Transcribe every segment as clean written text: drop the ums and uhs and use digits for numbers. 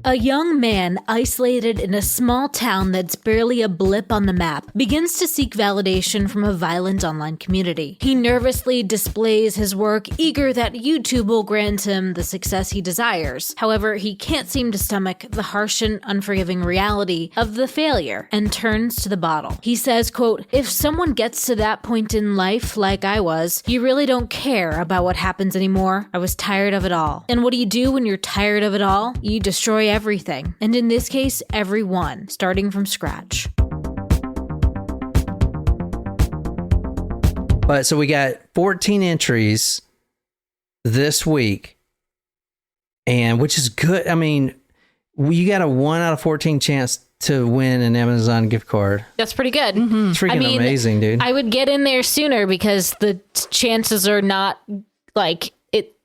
A young man isolated in a small town that's barely a blip on the map begins to seek validation from a violent online community. He nervously displays his work, eager that YouTube will grant him the success he desires. However, he can't seem to stomach the harsh and unforgiving reality of the failure and turns to the bottle. He says, quote, "If someone gets to that point in life like I was, you really don't care about what happens anymore. I was tired of it all." And what do you do when you're tired of it all? You destroy everything. And in this case, everyone, starting from scratch. But so we got 14 entries this week, and which is good. I mean, you got a 1 out of 14 chance to win an Amazon gift card. That's pretty good. Mm-hmm. It's freaking amazing, dude. I would get in there sooner because the chances are not like it.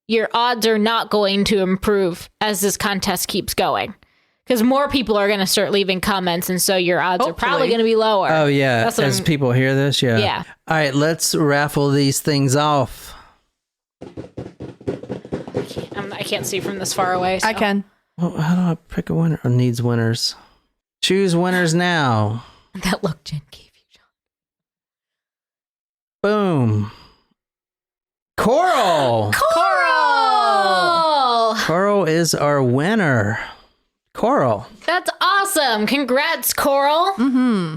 Your odds are not going to improve as this contest keeps going. Because more people are going to start leaving comments, and so your odds are probably going to be lower. Oh, yeah. As people hear this, yeah. Yeah. All right, let's raffle these things off. I can't see from this far away. So. I can. Well, how do I pick a winner? It needs winners. Choose winners now. That look Jen gave you, John. Boom. Coral! Coral is our winner. Coral. That's awesome. Congrats, Coral. Mm-hmm.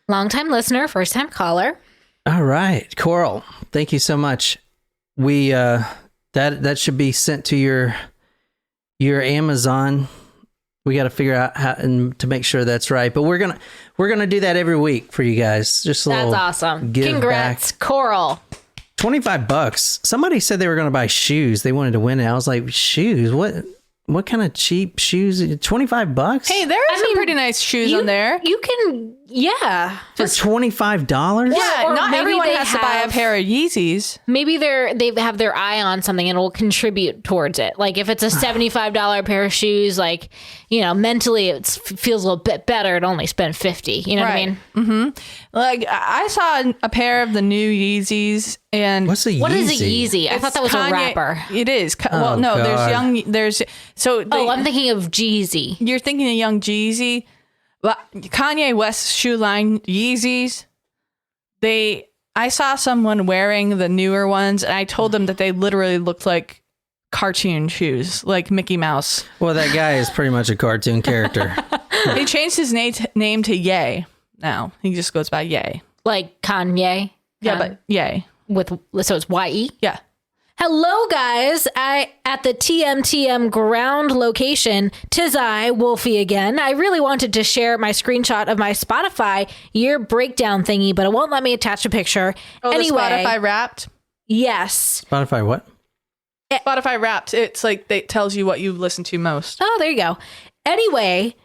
Long-time listener, first-time caller. All right, Coral. Thank you so much. We that should be sent to your Amazon. We got to figure out how and to make sure that's right. But we're gonna do that every week for you guys. Just a little. That's awesome. Give Congrats, back. Coral. $25. Somebody said they were going to buy shoes. They wanted to win it. I was like, shoes? What kind of cheap shoes? $25? Hey, there are some pretty nice shoes on there. You can, yeah. For $25? Yeah, Or not maybe everyone they has to buy a pair of Yeezys. Maybe they have their eye on something and it will contribute towards it. Like if it's a $75 pair of shoes, like, you know, mentally it feels a little bit better to only spend $50. You know what I mean? Mm-hmm. Like I saw a pair of the new Yeezys, and what is a Yeezy? I thought that was Kanye, a rapper. It is. Well, no, God. there's I'm thinking of Jeezy. You're thinking of Young Jeezy. Well, Kanye West's shoe line Yeezys. I saw someone wearing the newer ones, and I told them that they literally looked like cartoon shoes, like Mickey Mouse. Well, that guy is pretty much a cartoon character. He changed his name to Ye now. He just goes by Ye. Like Kanye. Yeah, but Ye. So it's Y-E? Yeah. Hello, guys. At the TMTM ground location, 'tis I, Wolfie again. I really wanted to share my screenshot of my Spotify year breakdown thingy, but it won't let me attach a picture. Oh, anyway, the Spotify Wrapped? Yes. Spotify what? Spotify Wrapped. It's like it tells you what you listen to most. Oh, there you go. Anyway,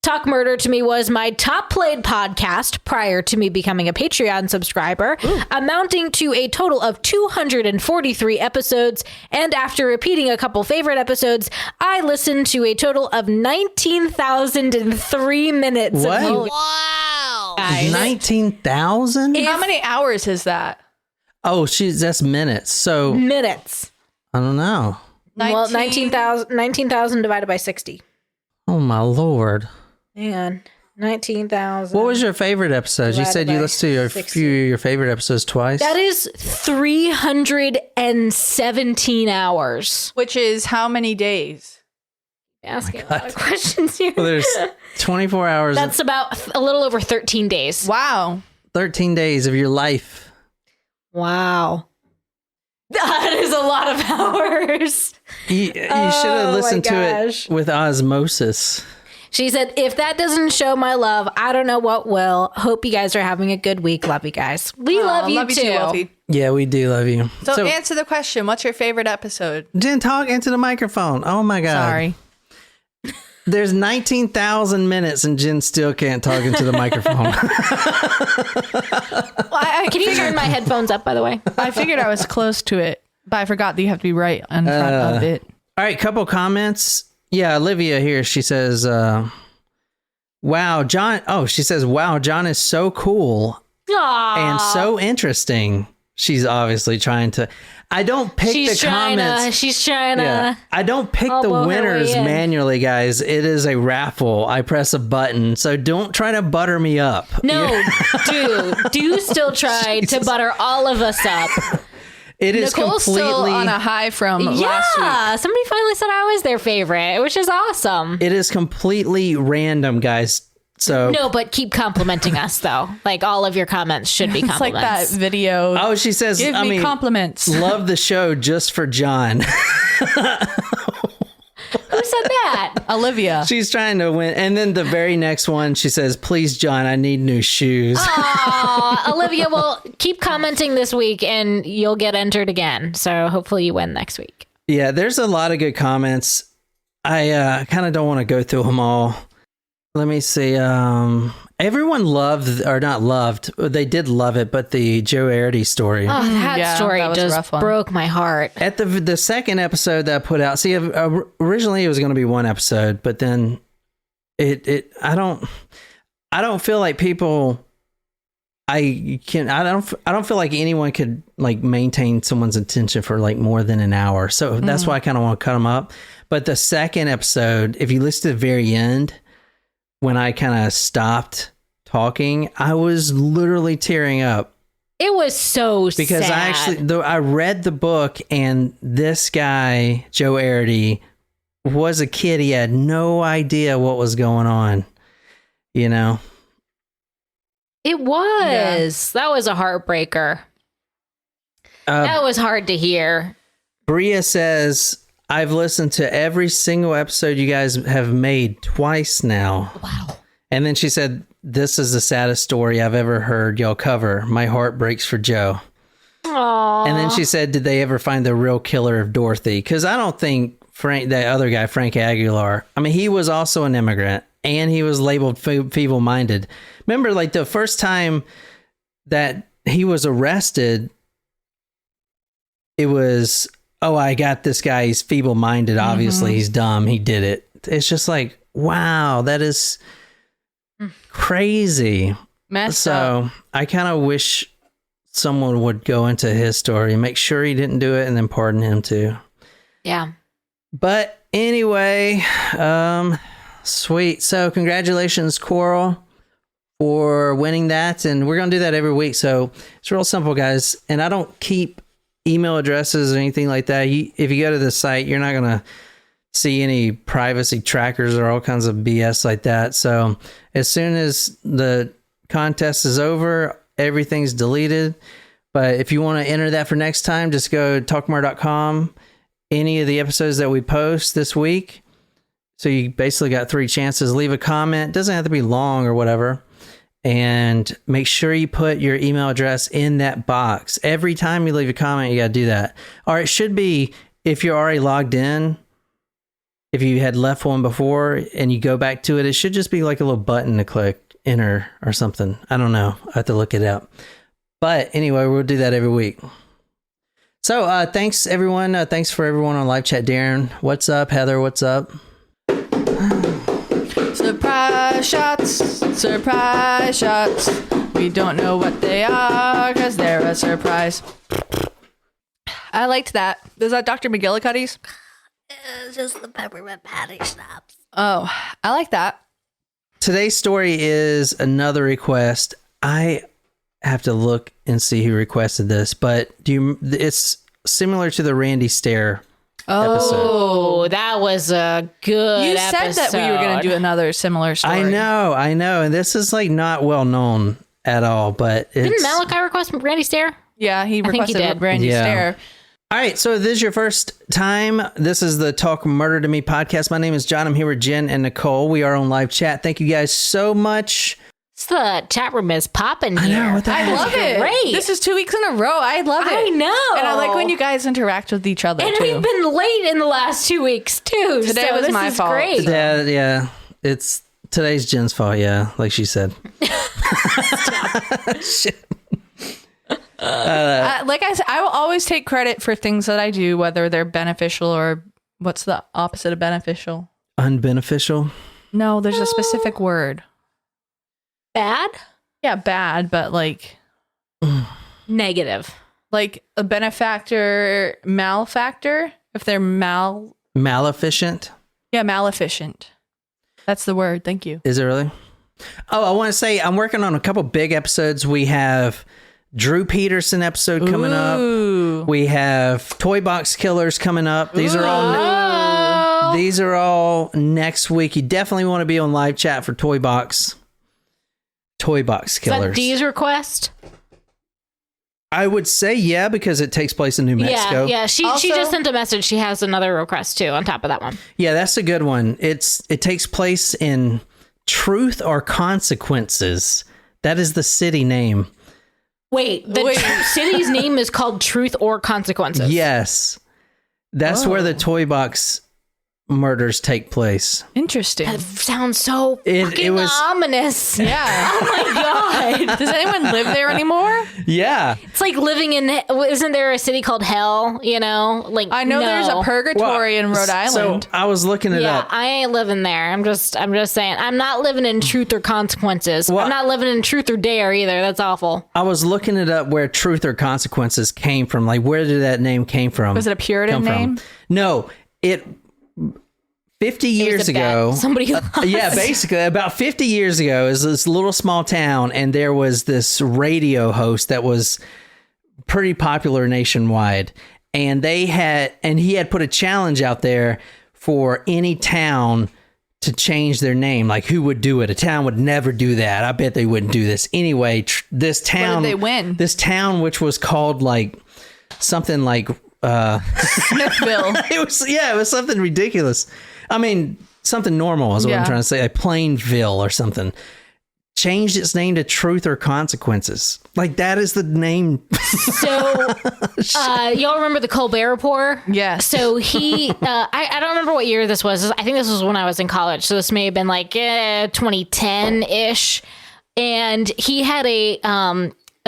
Talk Murder to me was my top played podcast prior to me becoming a Patreon subscriber, amounting to a total of 243 episodes. And after repeating a couple favorite episodes, I listened to a total of 19,003 minutes. What? Wow. 19,000? How many hours is that? Oh, that's minutes. So Minutes. I don't know. Well, 19,000 divided by 60. Oh my Lord. Man, 19,000. What was your favorite episode? You said you listened to a few of your favorite episodes twice. That is 317 hours. Which is how many days? Asking a lot of questions here. Well, there's 24 hours. That's about a little over 13 days. Wow. 13 days of your life. Wow. That is a lot of hours. You should have listened to it with osmosis. She said, if that doesn't show my love, I don't know what will. Hope you guys are having a good week. Love you guys. We love you too. Wolfie. Yeah, we do love you. So answer the question. What's your favorite episode? Jen, talk into the microphone. Oh my God. Sorry. There's 19,000 minutes and Jen still can't talk into the microphone. Can you turn my headphones up, by the way? I figured I was close to it, but I forgot that you have to be right in front of it. All right, couple comments. Yeah, Olivia here. She says, wow, John. Oh, she says, wow, John is so cool Aww. and so interesting. She's obviously trying to. I don't pick the comments. She's trying to. I don't pick the elbow her winners way in. manually, guys. It is a raffle. I press a button. So don't try to butter me up. No, do still try to butter all of us up. It is Nicole's completely still on a high from last week. Yeah, somebody finally said I was their favorite, which is awesome. It is completely random, guys. So No, but keep complimenting us, though. Like, all of your comments should be It's like compliments. that video. Oh, she says, Give me compliments. Love the show just for John. Who said that? Olivia. She's trying to win. And then the very next one, she says, please, John, I need new shoes. Aw, Olivia, well, keep commenting this week and you'll get entered again. So hopefully you win next week. Yeah, there's a lot of good comments. I kind of don't want to go through them all. Let me see. Everyone loved, or not loved, they did love it, but the Joe Arity story. Oh, that Yeah, story that was a just rough one. broke my heart. At the second episode that I put out, see, originally it was going to be one episode, but then I don't feel like people, I don't feel like anyone could like maintain someone's attention for like more than an hour. So that's why I kind of want to cut them up. But the second episode, if you listen to the very end, when I kind of stopped talking, I was literally tearing up. It was so Because sad. I read the book, and this guy, Joe Arity, was a kid. He had no idea what was going on, you know? It was. That was a heartbreaker. That was hard to hear. Bria says, I've listened to every single episode you guys have made twice now. Wow. And then she said, this is the saddest story I've ever heard y'all cover. My heart breaks for Joe. Aww. And then she said, did they ever find the real killer of Dorothy? Because I don't think that other guy, Frank Aguilar, I mean, he was also an immigrant and he was labeled feeble-minded. Remember, like the first time that he was arrested, it was, oh, I got this guy. He's feeble-minded. Obviously, he's dumb. He did it. It's just like, wow, that is crazy. Messed up. So I kind of wish someone would go into his story and make sure he didn't do it and then pardon him too. Yeah. But anyway, sweet. So congratulations, Coral, for winning that. And we're going to do that every week. So it's real simple, guys. And I don't keep email addresses or anything like that. If you go to the site, you're not going to see any privacy trackers or all kinds of BS like that. So as soon as the contest is over, everything's deleted. But if you want to enter that for next time, just go to talkmore.com, any of the episodes that we post this week. So you basically got 3 chances. Leave a comment. Doesn't have to be long or whatever. And make sure you put your email address in that box. Every time you leave a comment, you got to do that. Or it should be, if you're already logged in, if you had left one before and you go back to it, it should just be like a little button to click enter or something. I don't know. I have to look it up. But anyway, we'll do that every week. So thanks, everyone. Thanks for everyone on live chat. Darren, what's up? Heather, what's up? Surprise shots, surprise shots. We don't know what they are because they're a surprise. I liked that. Is that Dr. McGillicuddy's? It's just the peppermint patty schnapps. Oh, I like that. Today's story is another request. I have to look and see who requested this, but it's similar to the Randy Stare episode. Oh, that was a good You episode. said that we were going to do another similar story. I know. And this is like not well known at all, but it's... Didn't Malachi request Randy Stare? Yeah, he think he requested did. Randy Yeah. Stare. All right, so if this is your first time, this is the Talk Murder to Me podcast. My name is John. I'm here with Jen and Nicole. We are on live chat. Thank you guys so much. The chat room is popping here. I know, what the I heck? love it. Great. This is 2 weeks in a row. I love it. I know. And I like when you guys interact with each other, And too. we've been late in the last 2 weeks, too. Today so was this my is fault. Great. Yeah. It's today's Jen's fault, yeah, like she said. Shit. Like I said, I will always take credit for things that I do, whether they're beneficial or what's the opposite of beneficial? Unbeneficial? No, there's a specific word. Bad? Yeah, bad, but like... Negative. Like a benefactor, malefactor. If they're Maleficent? Yeah, maleficent. That's the word. Thank you. Is it really? Oh, I want to say I'm working on a couple big episodes. We have Drew Peterson episode coming up. We have Toy Box Killers coming up. These are all next week. You definitely want to be on live chat for Toy Box Killers. Is that Dee's request? I would say yeah, because it takes place in New Mexico. Yeah. She just sent a message. She has another request too on top of that one. Yeah, that's a good one. It takes place in Truth or Consequences. That is the city name. Wait, city's name is called Truth or Consequences. Yes. That's where the Toy Box murders take place. Interesting. That sounds so fucking ominous. Yeah. Oh my god. Does anyone live there anymore? Yeah. It's like living in. Isn't there a city called Hell? You know, like I know there's a purgatory in Rhode Island. So I was looking it up. I ain't living there. I'm just saying. I'm not living in Truth or Consequences. Well, I'm not living in Truth or Dare either. That's awful. I was looking it up where Truth or Consequences came from. Like, where did that name came from? Was it a Puritan name? No, 50 years ago, somebody yeah, basically about 50 years ago, is this little small town, and there was this radio host that was pretty popular nationwide, and he had put a challenge out there for any town to change their name. Like, who would do it? A town would never do that. I bet they wouldn't do this anyway. This town, what did they win? This town, which was called like something like Smithville. It was something ridiculous. I mean, something normal is what I'm trying to say. Like Plainville or something. Changed its name to Truth or Consequences. Like, that is the name. So, y'all remember the Colbert Report? Yes. So he, I don't remember what year this was. I think this was when I was in college. So this may have been like 2010-ish. And he had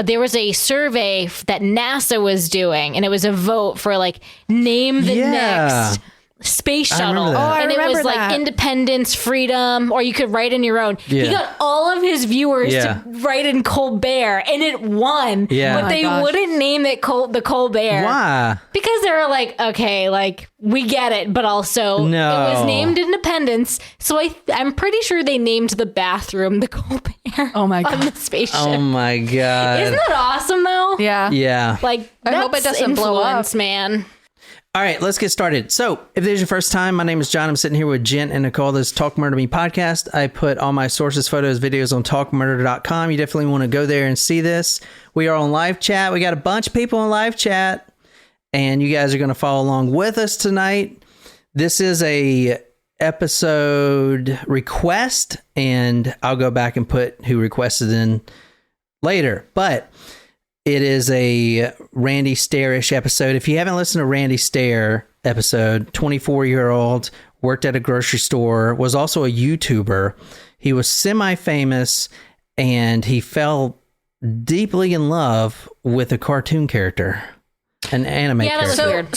there was a survey that NASA was doing, and it was a vote for like name the next space shuttle. And it was like independence, freedom, or you could write in your own. Yeah. He got all of his viewers to write in Colbert, and it won. Yeah. But they wouldn't name it the Colbert. Why? Because they were like, okay, like, we get it, but also it was named Independence. So I'm pretty sure they named the bathroom the Colbert. Oh my god. On the spaceship. Oh my god. Isn't that awesome though? Yeah. Yeah. Like, I hope it doesn't blow up, man. All right, let's get started. So, if this is your first time, my name is John. I'm sitting here with Jen and Nicole. This is Talk Murder Me podcast. I put all my sources, photos, videos on talkmurder.com. You definitely want to go there and see this. We are on live chat. We got a bunch of people on live chat, and you guys are going to follow along with us tonight. This is a episode request, and I'll go back and put who requested in later. But it is a Randy Stair-ish episode. If you haven't listened to Randy Stair episode, 24-year-old, worked at a grocery store, was also a YouTuber. He was semi-famous, and he fell deeply in love with a cartoon character, an anime character. That's weird.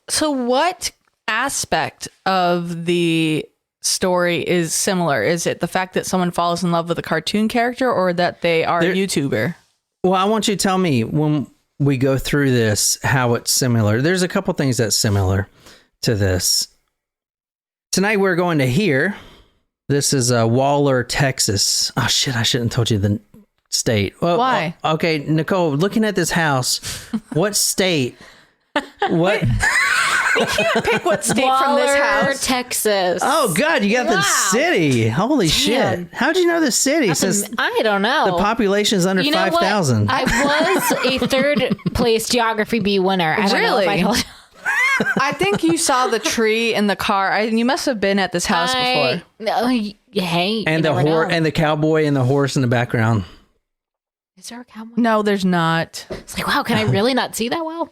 So what aspect of the story is similar? Is it the fact that someone falls in love with a cartoon character, or that they are a YouTuber? Well, I want you to tell me when we go through this how it's similar. There's a couple things that's similar to this. Tonight we're going to hear. This is Waller, Texas. Oh shit! I shouldn't have told you the state. Well, why? Okay, Nicole. Looking at this house, what state? What? We can't pick what state Waller, from this house. Texas. Oh God, you got the city. Holy shit! How'd you know the city? Since I don't know. The population is under 5,000. I was a third place geography B winner. I don't know if I told you. I think you saw the tree in the car. You must have been at this house before. Hey, and the horse and the cowboy and the horse in the background. Is there a cowboy? No, there's not. It's like, wow, can I really not see that well?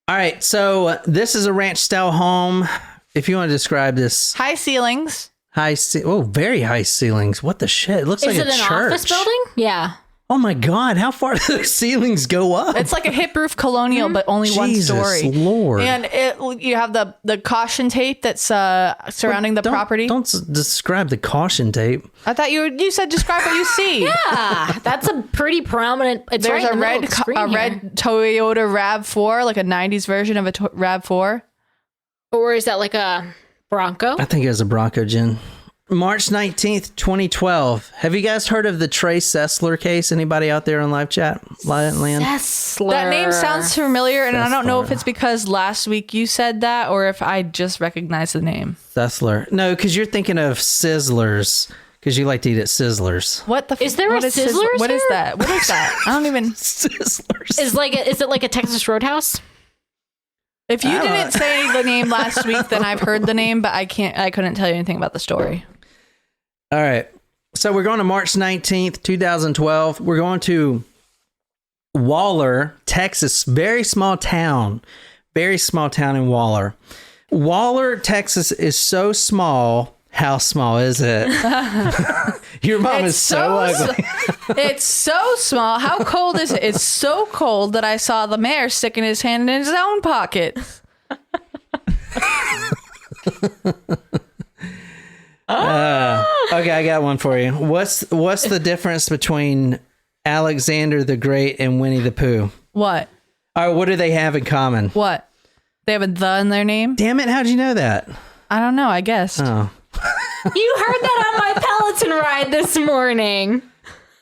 All right, so this is a ranch style home. If you want to describe this, high ceilings, very high ceilings. What the shit? It looks like a church. Is it an office building? Yeah. Oh my God, how far do those ceilings go up? It's like a hip roof colonial, but only one Jesus story. Lord. And you have the caution tape that's surrounding the property. Don't describe the caution tape. I thought you said describe what you see. Yeah, that's a pretty prominent. It's There's right a in the middle red of the screen here. red Toyota RAV4, like a 90s version of a RAV4. Or is that like a Bronco? I think it was a Bronco, Jen. March 19th, 2012. Have you guys heard of the Trey Sesler case? Anybody out there on live chat? Land? Sesler. That name sounds familiar, and I don't know if Sesler. it's because last week you said that or if I just recognize the name. Sesler. No, because you're thinking of Sizzlers, because you like to eat at Sizzlers. What the? Is there what a is Sizzler? Sizzlers What is here? that? What is that? I don't even. Sizzlers. Is it like a Texas Roadhouse? If you didn't say the name last week, then I've heard the name, but I couldn't tell you anything about the story. All right. So we're going to March 19th, 2012. We're going to Waller, Texas. Very small town. Very small town in Waller. Waller, Texas is so small. How small is it? Your mom is so ugly. It's so small. How cold is it? It's so cold that I saw the mayor sticking his hand in his own pocket. Okay, I got one for you. What's the difference between Alexander the Great and Winnie the Pooh? What? All right, what do they have in common? What? They have a "the" in their name? Damn it, how'd you know that? I don't know. I guessed. Oh. You heard that on my Peloton ride this morning.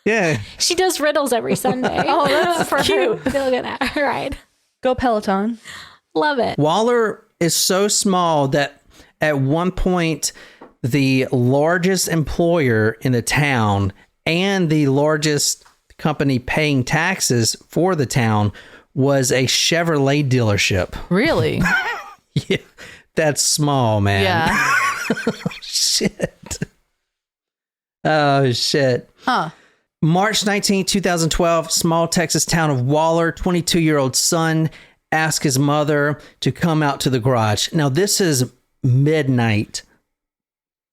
Yeah. She does riddles every Sunday. Oh, that's for cute. Her. Look at that ride. Go Peloton. Love it. Waller is so small that at one point the largest employer in the town and the largest company paying taxes for the town was a Chevrolet dealership. Really? Yeah, that's small, man. Yeah. Shit. Oh, shit. Huh. March 19, 2012, small Texas town of Waller, 22-year-old son asked his mother to come out to the garage. Now, this is midnight.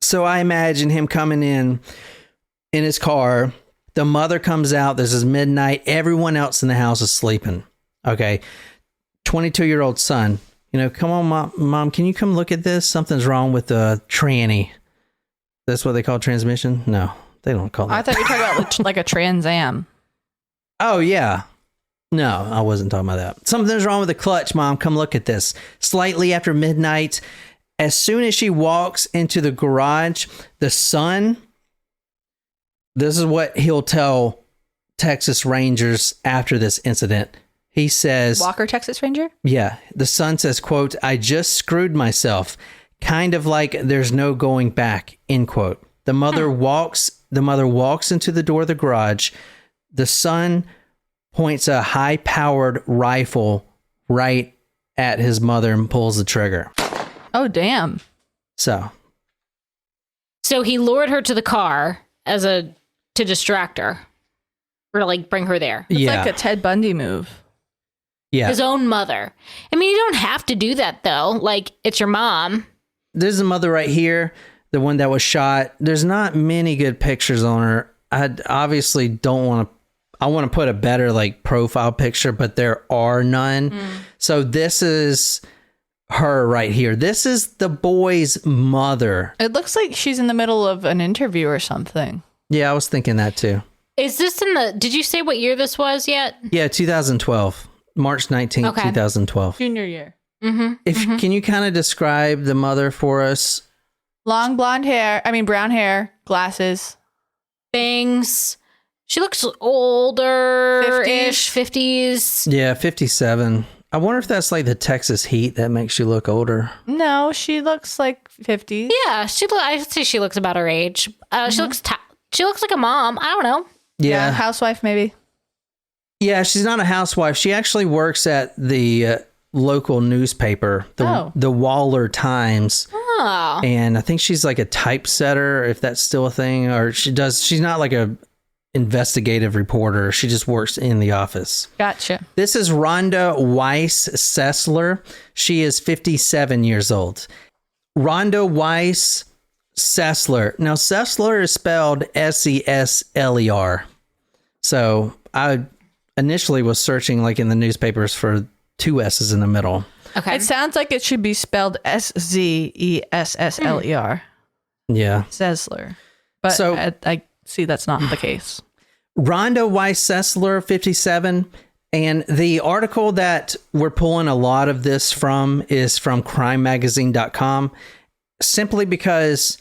So I imagine him coming in his car. The mother comes out. This is midnight. Everyone else in the house is sleeping. Okay. 22-year-old son. You know, come on, mom, can you come look at this? Something's wrong with the tranny. That's what they call transmission? No, they don't call that. I thought you were talking about like a Trans Am. Oh, yeah. No, I wasn't talking about that. Something's wrong with the clutch, Mom. Come look at this. Slightly after midnight, as soon as she walks into the garage, the son, this is what he'll tell Texas Rangers after this incident. He says, Walker, Texas Ranger? yeah, the son says, quote, I just screwed myself. Kind of like there's no going back, end quote. The mother walks into the door of the garage. The son points a high-powered rifle right at his mother and pulls the trigger. Oh, damn. So he lured her to the car to distract her. Or to like bring her there. It's yeah, like a Ted Bundy move. yeah. His own mother. I mean, you don't have to do that though. Like, it's your mom. There's a mother right here, the one that was shot. There's not many good pictures on her. I obviously don't want to. I want to put a better like profile picture, but there are none. So this is her right here. This is the boy's mother. It looks like she's in the middle of an interview or something. Yeah, I was thinking that too. Is this did you say what year this was yet? Yeah, 2012, March 19th, Okay. 2012. Junior year. Can you kind of describe the mother for us? Long brown hair, glasses. Bangs. She looks older-ish, 50s. Yeah, 57. I wonder if that's like the Texas heat that makes you look older. No, she looks like 50. Yeah, I'd say she looks about her age. She looks like a mom. I don't know. Yeah. Housewife maybe. Yeah, she's not a housewife. She actually works at the local newspaper, the Waller Times. Oh. And I think she's like a typesetter, if that's still a thing, or she's not like a investigative reporter. She just works in the office. Gotcha. This is Rhonda Weiss Sesler. She is 57 years old. Rhonda Weiss Sesler. Now, Sesler is spelled Sesler. So I initially was searching like in the newspapers for 2 S's in the middle. Okay. It sounds like it should be spelled Szeссler. Yeah. Sesler. But So- I see that's not the case. Rhonda Y. Sesler, 57. And the article that we're pulling a lot of this from is from crimemagazine.com, simply because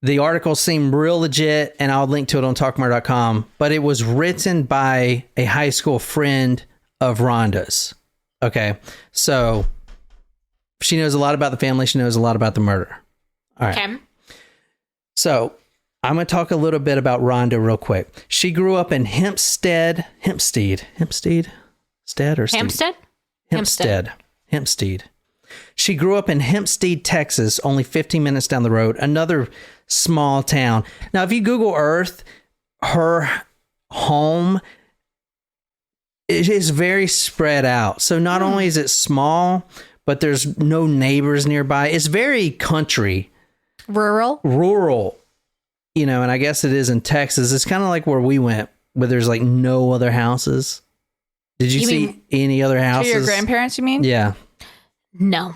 the article seemed real legit, and I'll link to it on talkmore.com, but it was written by a high school friend of Rhonda's. Okay. So she knows a lot about the family. She knows a lot about the murder. All right. Okay. So I'm going to talk a little bit about Rhonda real quick. She grew up in Hempstead. She grew up in Hempstead, Texas, only 15 minutes down the road, another small town. Now, if you Google Earth, her home is very spread out. So not only is it small, but there's no neighbors nearby. It's very country. Rural, you know, and I guess it is in Texas. It's kind of like where we went, where there's like no other houses. Did you see any other houses? To your grandparents, you mean? Yeah. No.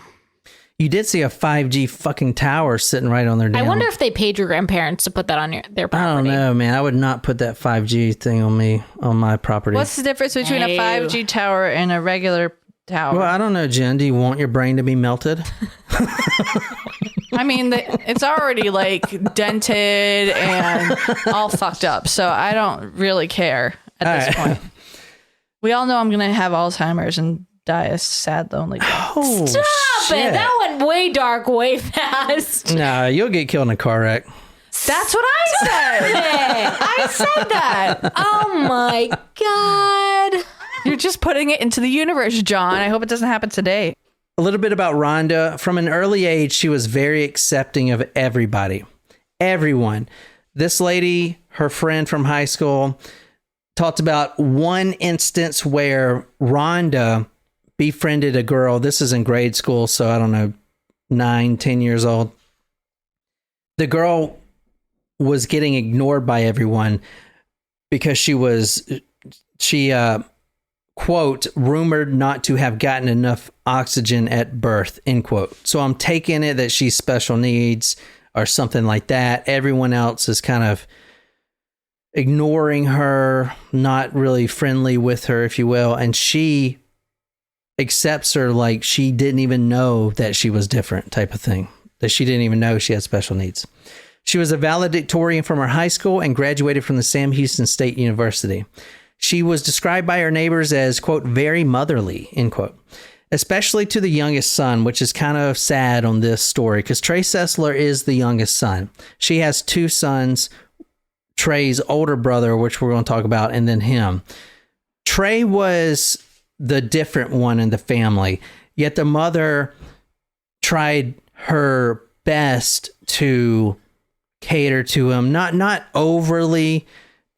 You did see a 5G fucking tower sitting right on their damn... I wonder if they paid your grandparents to put that on their property. I don't know, man. I would not put that 5G thing on my property. What's the difference between a 5G tower and a regular tower? Well, I don't know, Jen. Do you want your brain to be melted? I mean, it's already like dented and all fucked up, so I don't really care at this point. We all know I'm going to have Alzheimer's and die a sad, lonely death. Oh, Stop shit. it. That went way dark, way fast. Nah, you'll get killed in a car wreck. That's what I said. I said that. Oh my God. You're just putting it into the universe, John. I hope it doesn't happen today. A little bit about Rhonda. From an early age, she was very accepting of everybody. Everyone. This lady, her friend from high school, talked about one instance where Rhonda befriended a girl. This is in grade school, so I don't know, 9, 10 years old. The girl was getting ignored by everyone because she quote, rumored not to have gotten enough oxygen at birth, end quote. So I'm taking it that she's special needs or something like that. Everyone else is kind of ignoring her, not really friendly with her, if you will. And she accepts her like she didn't even know that she was different, type of thing, that she didn't even know she had special needs. She was a valedictorian from her high school and graduated from the Sam Houston State University. She was described by her neighbors as, quote, very motherly, end quote, especially to the youngest son, which is kind of sad on this story because Trey Sesler is the youngest son. She has 2 sons, Trey's older brother, which we're going to talk about, and then him. Trey was the different one in the family, yet the mother tried her best to cater to him, not overly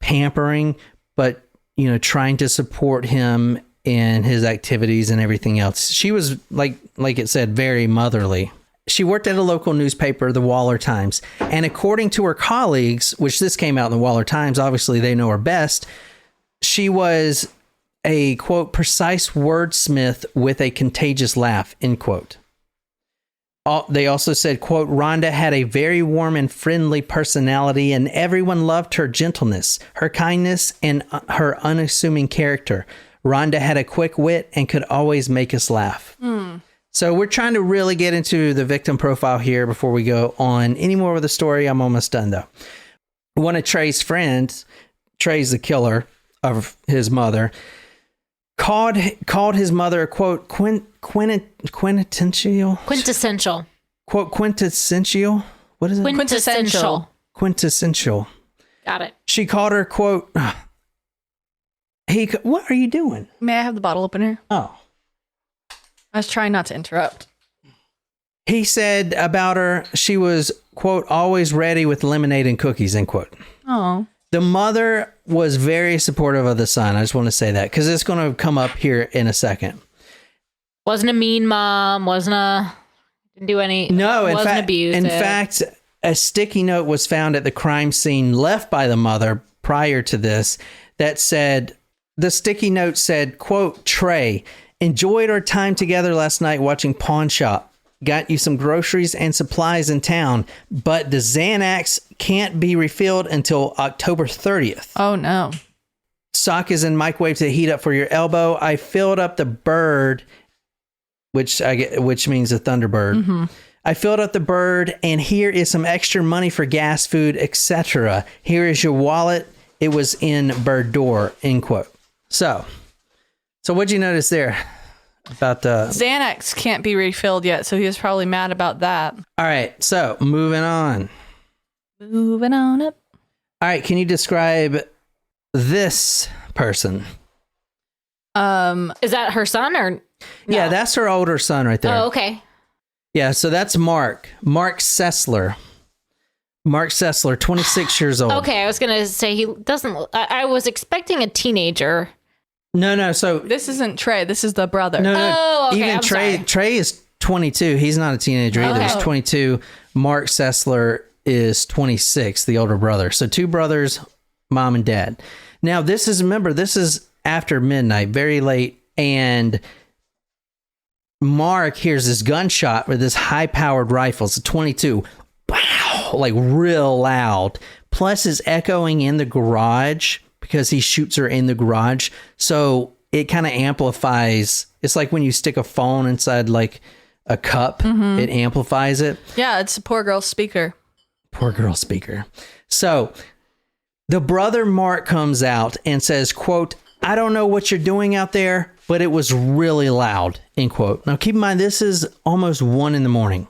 pampering, but you know, trying to support him in his activities and everything else. She was like it said, very motherly. She worked at a local newspaper, the Waller Times, and according to her colleagues, which this came out in the Waller Times, obviously they know her best, she was a, quote, precise wordsmith with a contagious laugh, end quote. They also said, quote, Rhonda had a very warm and friendly personality and everyone loved her gentleness, her kindness, and her unassuming character. Rhonda had a quick wit and could always make us laugh. So we're trying to really get into the victim profile here before we go on any more with the story. I'm almost done, though. One of Trey's friends, Trey's the killer of his mother, called his mother, quote, quintessential. Quote, quintessential. What is it? Quintessential. Got it. She called her, quote, hey, what are you doing? May I have the bottle opener? Oh. I was trying not to interrupt. He said about her, she was, quote, always ready with lemonade and cookies, end quote. Oh. The mother was very supportive of the son. I just want to say that because it's going to come up here in a second. Wasn't a mean mom. Didn't do any. No, wasn't abusive. In fact, a sticky note was found at the crime scene left by the mother prior to this that said, the sticky note said, quote, Trey, enjoyed our time together last night watching Pawn Shop. Got you some groceries and supplies in town, but the Xanax can't be refilled until October 30th. Oh, no. Sock is in microwave to heat up for your elbow. I filled up the bird, which means a Thunderbird. Mm-hmm. I filled up the bird, and here is some extra money for gas, food, etc. Here is your wallet. It was in bird door, end quote. So what'd you notice there about the Xanax can't be refilled yet, so he was probably mad about that. All right, so moving on. Moving on up. All right, can you describe this person? Is that her son or? No? Yeah, that's her older son right there. Oh, okay. Yeah, so that's Mark Sesler. Mark Sesler, 26 years old. Okay, I was gonna say he doesn't. I was expecting a teenager. No. So This isn't Trey. This is the brother. no. Oh, okay, Even I'm sorry. Trey is 22. He's not a teenager either. Okay. He's 22. Mark Sesler is 26, the older brother. So two brothers, mom and dad. Now this is after midnight, very late, and Mark hears this gunshot with this high-powered rifle. It's a 22. Wow, like real loud. Plus it's echoing in the garage because he shoots her in the garage. So it kind of amplifies. It's like when you stick a phone inside like a cup, it amplifies it. Yeah, it's a poor girl's speaker. Poor girl speaker. So the brother Mark comes out and says, quote, I don't know what you're doing out there, but it was really loud, end quote. Now keep in mind, this is almost 1 a.m.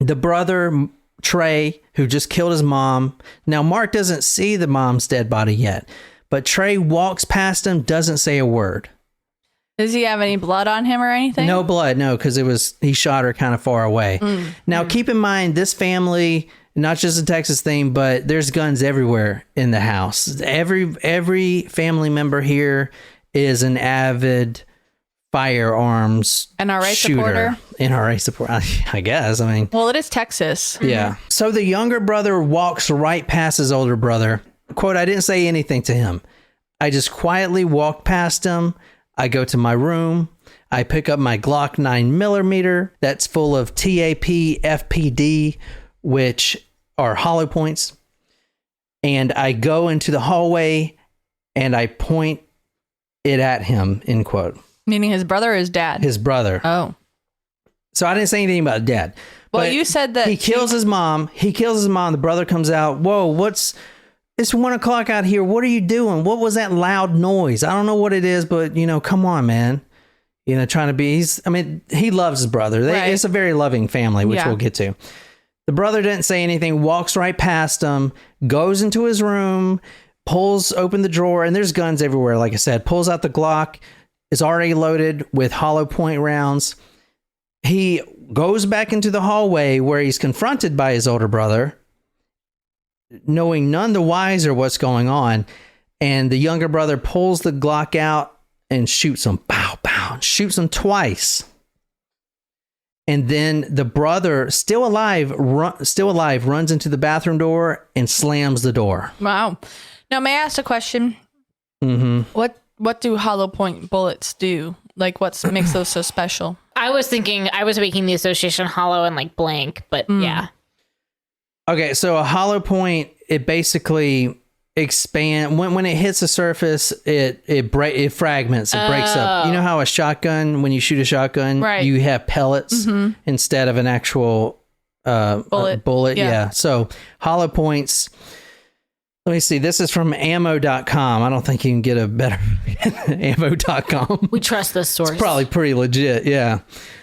The brother, Trey, who just killed his mom. Now Mark doesn't see the mom's dead body yet, but Trey walks past him, doesn't say a word. Does he have any blood on him or anything? No blood, no, because he shot her kind of far away. Now, keep in mind, this family, not just a Texas thing, but there's guns everywhere in the house. Every family member here is an avid firearms NRA shooter. supporter? NRA supporter, I guess. I mean, Well, it is Texas. yeah. So the younger brother walks right past his older brother. Quote, I didn't say anything to him. I just quietly walked past him. I go to my room. I pick up my Glock 9mm that's full of TAP FPD, which are hollow points. And I go into the hallway and I point it at him, end quote. Meaning his brother or his dad? His brother. Oh. So I didn't say anything about dad. Well, But you said that he kills his mom. The brother comes out. Whoa, it's 1 o'clock out here. What are you doing? What was that loud noise? I don't know what it is, but come on, man. Trying to be, he loves his brother. Right. It's a very loving family, which Yeah. we'll get to. The brother didn't say anything, walks right past him, goes into his room, pulls open the drawer, and there's guns everywhere. Like I said, pulls out the Glock, is already loaded with hollow point rounds. He goes back into the hallway where he's confronted by his older brother, knowing none the wiser what's going on. And the younger brother pulls the Glock out and shoots him. Pow, pow. Shoots him twice. And then the brother, still alive, runs into the bathroom door and slams the door. Wow. Now, may I ask a question? Mm-hmm. What do hollow point bullets do? Like, what makes those so special? I was making the association hollow and like blank, but yeah. Okay, so a hollow point, it basically expand when it hits the surface, it fragments, it breaks up. You know how a shotgun, when you shoot a shotgun, Right. you have pellets instead of an actual bullet. Yeah. So hollow points. Let me see. This is from ammo.com. I don't think you can get a better ammo.com. We trust this source. It's probably pretty legit. Yeah.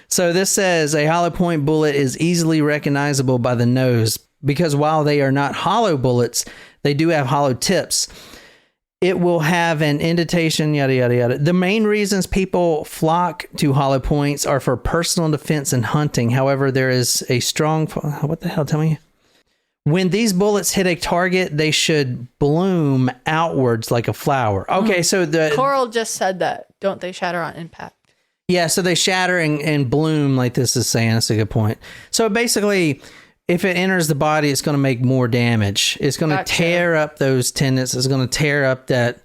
So this says a hollow point bullet is easily recognizable by the nose because while they are not hollow bullets, they do have hollow tips. It will have an indentation, yada, yada, yada. The main reasons people flock to hollow points are for personal defense and hunting. However, there is a strong... What the hell? Tell me. When these bullets hit a target, they should bloom outwards like a flower. Okay, so the... Coral just said that. Don't they shatter on impact? Yeah, so they shatter and bloom like this is saying. That's a good point. So basically, if it enters the body, it's going to make more damage. It's going to tear up those tendons. It's going to tear up that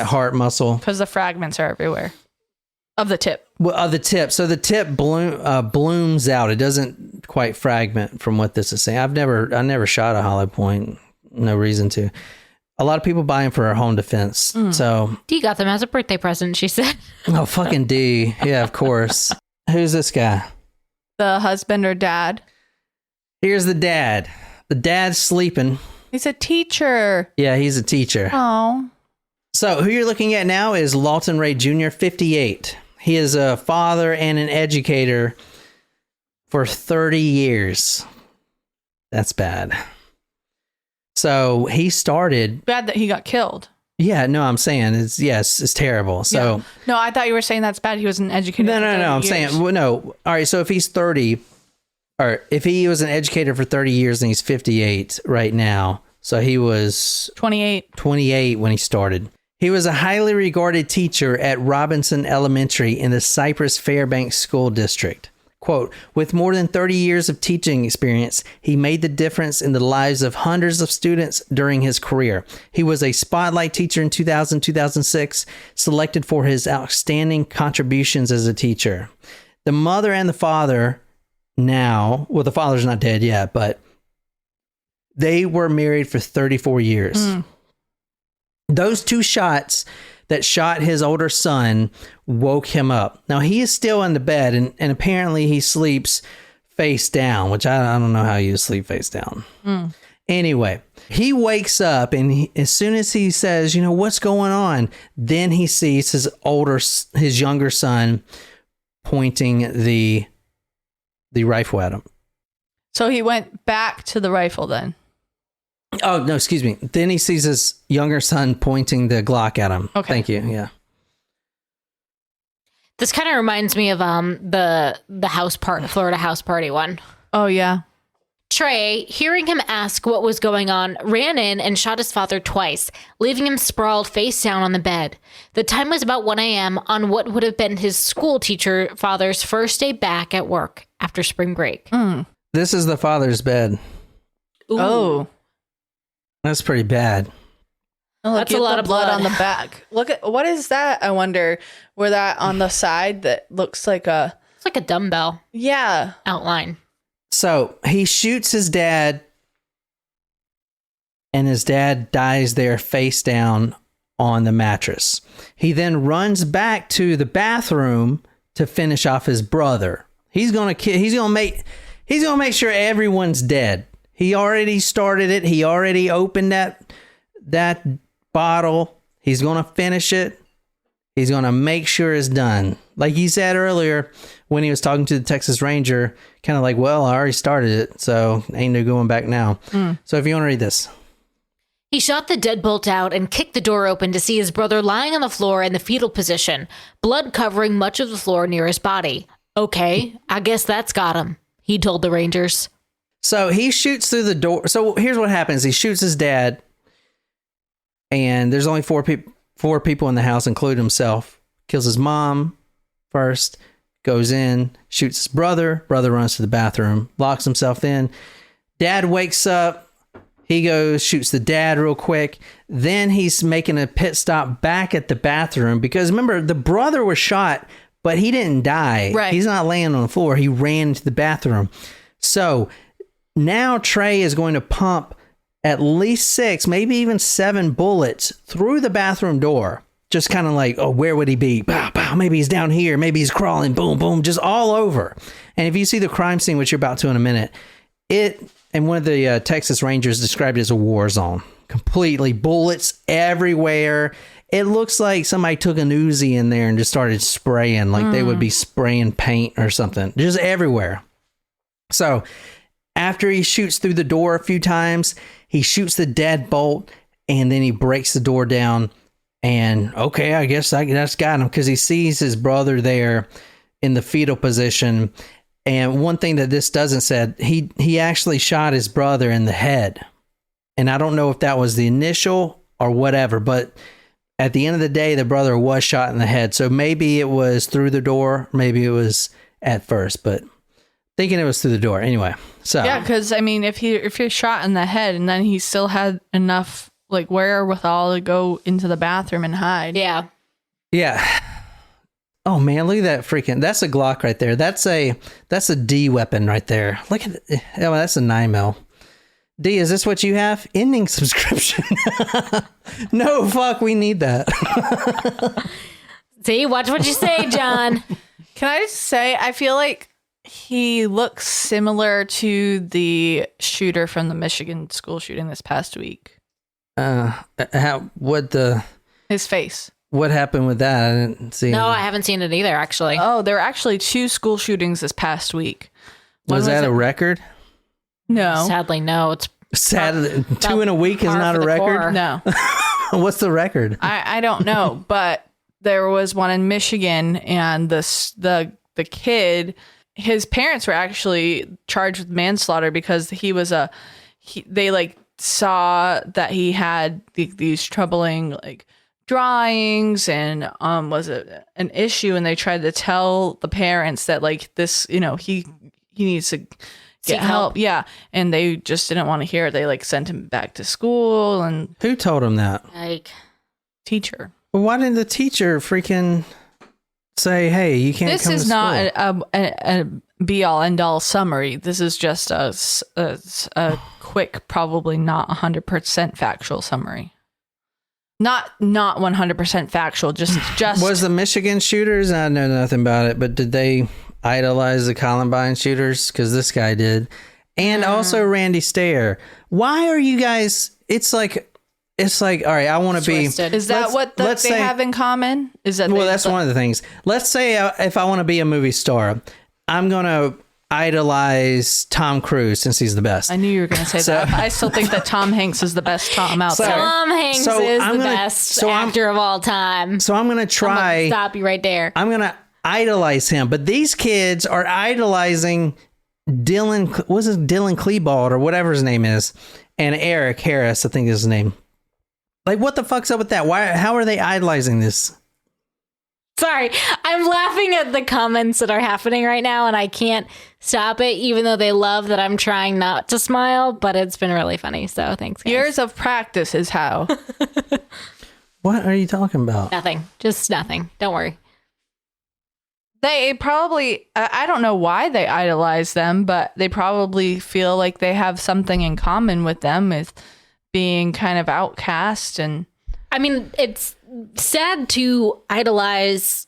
heart muscle. Because the fragments are everywhere of the tip. Well, of the tip. So the tip blooms out. It doesn't quite fragment from what this is saying. I never shot a hollow point. No reason to. A lot of people buy them for home defense. So D got them as a birthday present, she said. Oh, fucking D. Yeah, of course. Who's this guy? The husband or dad. Here's the dad. The dad's sleeping. He's a teacher. Yeah, he's a teacher. Oh. So who you're looking at now is Lawton Ray Jr., 58. He is a father and an educator for 30 years. That's bad. So he started... Bad that he got killed. Yeah, no, I'm saying it's terrible. So no, I thought you were saying that's bad. He was an educator. No. I'm saying, well, no. All right. So if he's 30, or if he was an educator for 30 years and he's 58 right now, so he was 28 when he started. He was a highly regarded teacher at Robinson Elementary in the Cypress Fairbanks School District. Quote, with more than 30 years of teaching experience, he made the difference in the lives of hundreds of students during his career. He was a spotlight teacher in 2000-2006, selected for his outstanding contributions as a teacher. The mother and the father now, well, the father's not dead yet, but they were married for 34 years. Those two shots that shot his older son woke him up. Now, he is still in the bed, and apparently he sleeps face down, which I don't know how you sleep face down. Anyway, he wakes up, and as soon as he says, what's going on? Then he sees his younger son pointing the rifle at him. So he went back to the rifle then? Oh, no, excuse me. Then he sees his younger son pointing the Glock at him. Okay. Thank you. Yeah. This kind of reminds me of the Florida house party one. Oh, yeah. Trey, hearing him ask what was going on, ran in and shot his father twice, leaving him sprawled face down on the bed. The time was about 1 a.m. on what would have been his school teacher father's first day back at work after spring break. This is the father's bed. Ooh. Oh. That's pretty bad. Oh, look, That's a lot of blood on the back. Look at what is that? I wonder. Where that on the side that looks like it's like a dumbbell. Yeah. Outline. So he shoots his dad, and his dad dies there face down on the mattress. He then runs back to the bathroom to finish off his brother. He's gonna make sure everyone's dead. He already started it. He already opened that bottle. He's going to finish it. He's going to make sure it's done. Like he said earlier when he was talking to the Texas Ranger, kind of like, well, I already started it, so ain't no going back now. So if you want to read this. He shot the deadbolt out and kicked the door open to see his brother lying on the floor in the fetal position, blood covering much of the floor near his body. Okay, I guess that's got him, he told the Rangers. So he shoots through the door. So here's what happens. He shoots his dad, and there's only four people in the house, including himself. Kills his mom first, goes in, shoots his brother. Brother runs to the bathroom, locks himself in. Dad wakes up. He goes, shoots the dad real quick. Then he's making a pit stop back at the bathroom because remember, the brother was shot, but he didn't die. Right. He's not laying on the floor. He ran to the bathroom. So now Trey is going to pump at least 6, maybe even 7 bullets through the bathroom door. Just kind of like, oh, where would he be? Pow, pow, maybe he's down here. Maybe he's crawling. Boom, boom, just all over. And if you see the crime scene, which you're about to in a minute, and one of the Texas Rangers described it as a war zone. Completely bullets everywhere. It looks like somebody took an Uzi in there and just started spraying, like they would be spraying paint or something. Just everywhere. So after he shoots through the door a few times, he shoots the deadbolt, and then he breaks the door down. And okay, I guess that's got him because he sees his brother there in the fetal position. And one thing that this doesn't said, he actually shot his brother in the head. And I don't know if that was the initial or whatever, but at the end of the day, the brother was shot in the head. So maybe it was through the door, maybe it was at first, but thinking it was through the door. Anyway, so Yeah, because I mean, if you're shot in the head and then he still had enough like wherewithal to go into the bathroom and hide. Yeah. Yeah. Oh man, look at that freaking! That's a Glock right there. That's a D weapon right there. Look at oh, that's a 9mm. D, is this what you have? Ending subscription. No, fuck, we need that. See, watch what you say, John. Can I just say, I feel like he looks similar to the shooter from the Michigan school shooting this past week. His face. What happened with that? I didn't see. No, I haven't seen it either, actually. Oh, there were actually 2 school shootings this past week. Was that a record? No. Sadly, no. It's Sad. 2 in a week is not a record. No. What's the record? I don't know, but there was one in Michigan, and the kid, his parents were actually charged with manslaughter because they like saw that he had these troubling like drawings and was it an issue, and they tried to tell the parents that like this, you know, he needs to get help. Yeah, and they just didn't want to hear it. They like sent him back to school. And who told him that? like teacher. Well, why didn't the teacher freaking say, "Hey, you can't"? This come is to not school? a be all end all summary. This is just a quick, probably not 100% factual summary. Not 100% factual. Just Was the Michigan shooters? I know nothing about it, but did they idolize the Columbine shooters? Because this guy did, and also Randy Stair. Why are you guys? It's like all right. I want to be. Is that what they have in common? Is that that's one of the things. Let's say if I want to be a movie star, I'm gonna idolize Tom Cruise since he's the best. I knew you were going to say that. I still think that Tom Hanks is the best Tom out there. Tom Hanks is the best actor of all time. So I'm going to try. I'm gonna stop you right there. I'm going to idolize him. But these kids are idolizing Dylan Klebold or whatever his name is. And Eric Harris, I think is his name. Like, what the fuck's up with that? How are they idolizing this? Sorry, I'm laughing at the comments that are happening right now, and I can't stop it, even though they love that I'm trying not to smile, but it's been really funny, so thanks, guys. Years of practice is how. What are you talking about? Nothing. Just nothing. Don't worry. They probably, I don't know why they idolize them, but they probably feel like they have something in common with them with being kind of outcast. And I mean, it's sad to idolize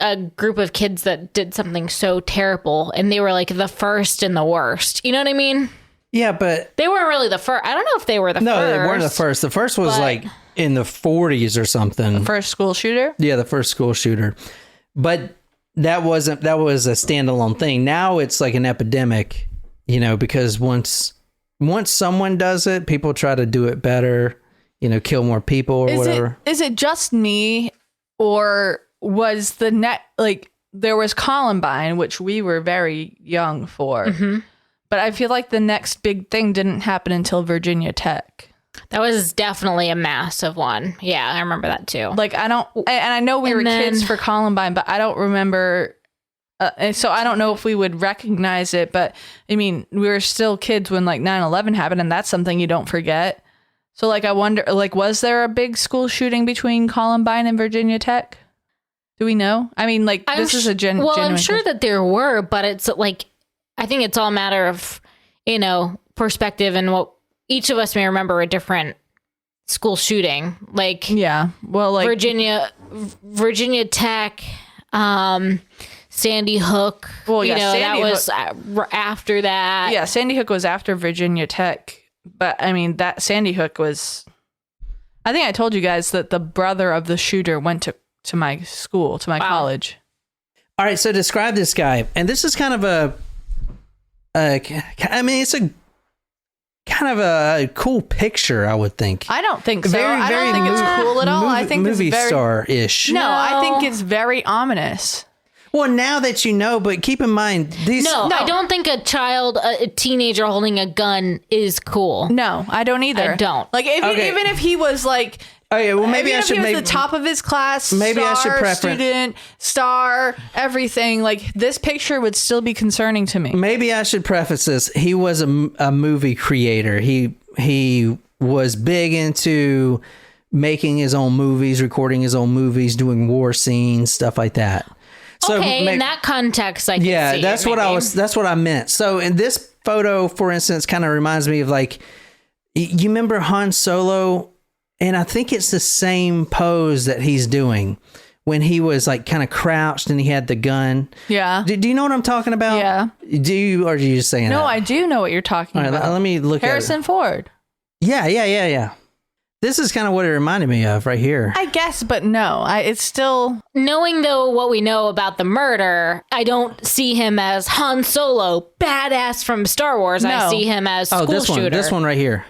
a group of kids that did something so terrible, and they were like the first and the worst. You know what I mean? Yeah, but they weren't really the first. I don't know if they were the first. No, they weren't the first. The first was like in the 40s or something. The first school shooter? Yeah, the first school shooter. But that was a standalone thing. Now it's like an epidemic, you know, because once someone does it, people try to do it better. You know, kill more people or whatever. Is it just me, or was there was Columbine, which we were very young for, but I feel like the next big thing didn't happen until Virginia Tech. That was definitely a massive one. Yeah, I remember that too. Like and I know we were kids for Columbine, but I don't remember. So I don't know if we would recognize it, but I mean, we were still kids when like 9/11 happened, and that's something you don't forget. So, like, I wonder, like, was there a big school shooting between Columbine and Virginia Tech? Do we know? I mean, like, this is a genuine... Well, I'm sure that there were, but it's, like, I think it's all a matter of, you know, perspective and what each of us may remember a different school shooting. Like... Yeah, well, like... Virginia Tech, Sandy Hook. Well, yeah, that was after that. Yeah, Sandy Hook was after Virginia Tech. But I mean, that Sandy Hook was, I think I told you guys that the brother of the shooter went to my school, to my college. All right. So describe this guy. And this is kind of it's a kind of a cool picture, I would think. I don't think so. I don't think it's cool at all. I think movie it's very star-ish. No, I think it's very ominous. Well, now that you know, but keep in mind these. No, I don't think a teenager holding a gun is cool. No, I don't either. I don't. Like, even if he was like Oh yeah, well maybe Even I if should he was maybe the top of his class, maybe I should star, preference- student, star, everything. Like this picture would still be concerning to me. maybe I should preface this. He was a movie creator. He was big into making his own movies, recording his own movies, doing war scenes, stuff like that. So Okay, in that context, I can see it, that's what that's what I meant. So in this photo, for instance, kind of reminds me of like, you remember Han Solo? And I think it's the same pose that he's doing when he was like kind of crouched and he had the gun. Yeah. Do you know what I'm talking about? Yeah. Do you, or are you just saying No, that? I do know what you're talking All right, about. let me look Harrison at it. Ford. Yeah. This is kind of what it reminded me of right here. I guess, but no. It's still... Knowing, though, what we know about the murder, I don't see him as Han Solo, badass from Star Wars. No. I see him as school shooter. This one right here.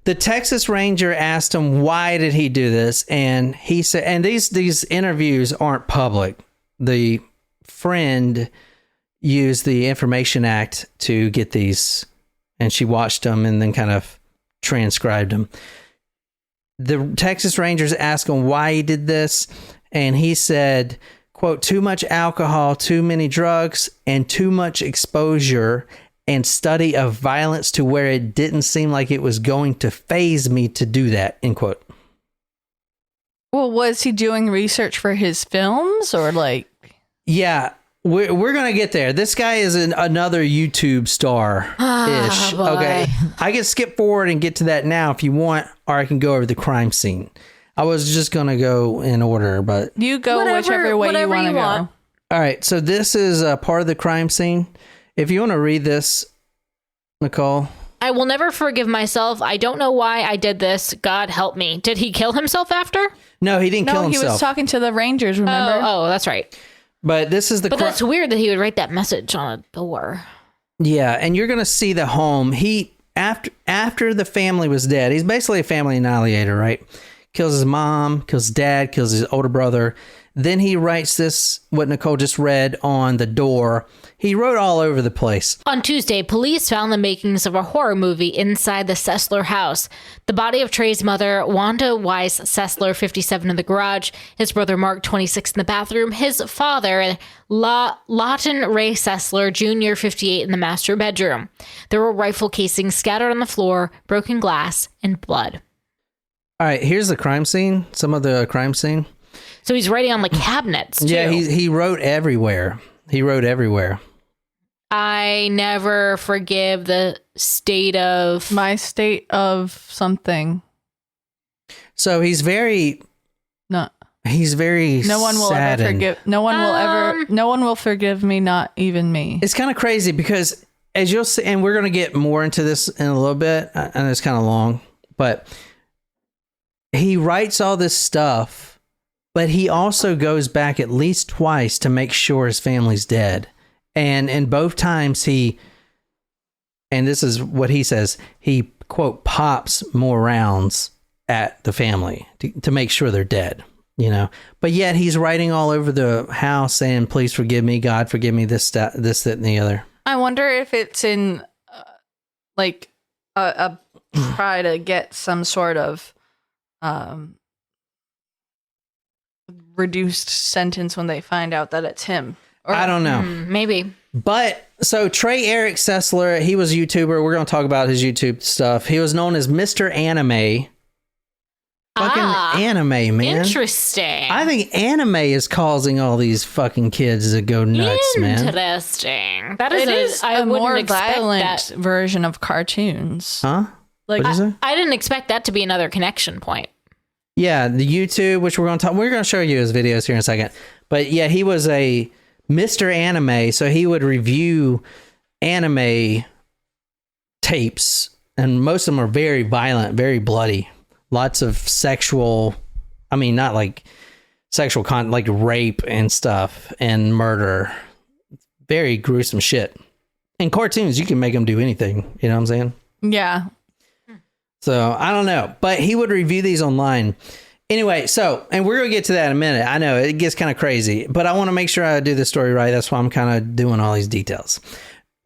The Texas Ranger asked him why did he do this, and he said, and these interviews aren't public. The friend used the Information Act to get these, and she watched them and then kind of transcribed them. The Texas Rangers asked him why he did this, and he said, quote, too much alcohol, too many drugs, and too much exposure and study of violence to where it didn't seem like it was going to faze me to do that, end quote. Well, was he doing research for his films or like... Yeah, we're going to get there. This guy is another YouTube star-ish. boy. Okay, I can skip forward and get to that now if you want, or I can go over the crime scene. I was just going to go in order, but... You go whichever way you want to go. All right, so this is part of the crime scene. If you want to read this, Nicole. I will never forgive myself. I don't know why I did this. God help me. Did he kill himself after? No, he didn't kill No, he himself. was talking to the Rangers, remember? Oh, that's right. But this is the But that's weird that he would write that message on a door. Yeah, and you're going to see the home. He after the family was dead, he's basically a family annihilator, right? Kills his mom, kills his dad, kills his older brother. Then he writes this, what Nicole just read, on the door. He wrote all over the place. On Tuesday, police found the makings of a horror movie inside the Sesler house. The body of Trey's mother, Wanda Weiss Sesler, 57, in the garage. His brother, Mark, 26, in the bathroom. His father, Lawton Ray Sesler, Jr., 58, in the master bedroom. There were rifle casings scattered on the floor, broken glass, and blood. All right, here's the crime scene. Some of the crime scene. So he's writing on the cabinets, too. Yeah, he wrote everywhere. He wrote everywhere. I never forgive the state of... My state of something. So he's very... No. He's very No one will saddened. ever forgive. No one will ever. No one will forgive me. Not even me. It's kind of crazy because, as you'll see, and we're going to get more into this in a little bit, and it's kind of long, but he writes all this stuff, but he also goes back at least twice to make sure his family's dead. And in both times and this is what he says, he, quote, pops more rounds at the family to make sure they're dead, you know. But yet he's writing all over the house saying, please forgive me, God, forgive me, this, that, and the other. I wonder if it's in like a try to get some sort of reduced sentence when they find out that it's him. Or, I don't know. Maybe. But so Trey Eric Sesler, he was a YouTuber. We're going to talk about his YouTube stuff. He was known as Mr. Anime. Fucking anime, man. Interesting. I think anime is causing all these fucking kids to go nuts, man. Interesting. That It is I a wouldn't more expect violent that. version of cartoons. Huh? Like What'd you say? I didn't expect that to be another connection point. Yeah, the YouTube, which we're going to show you his videos here in a second. But yeah, he was a Mr. Anime, so he would review anime tapes, and most of them are very violent, very bloody. Lots of sexual, I mean, not like sexual content, like rape and stuff and murder. Very gruesome shit. In cartoons, you can make them do anything. You know what I'm saying? yeah. So I don't know, but he would review these online. Anyway, so, and we're going to get to that in a minute. I know it gets kind of crazy, but I want to make sure I do the story right. That's why I'm kind of doing all these details.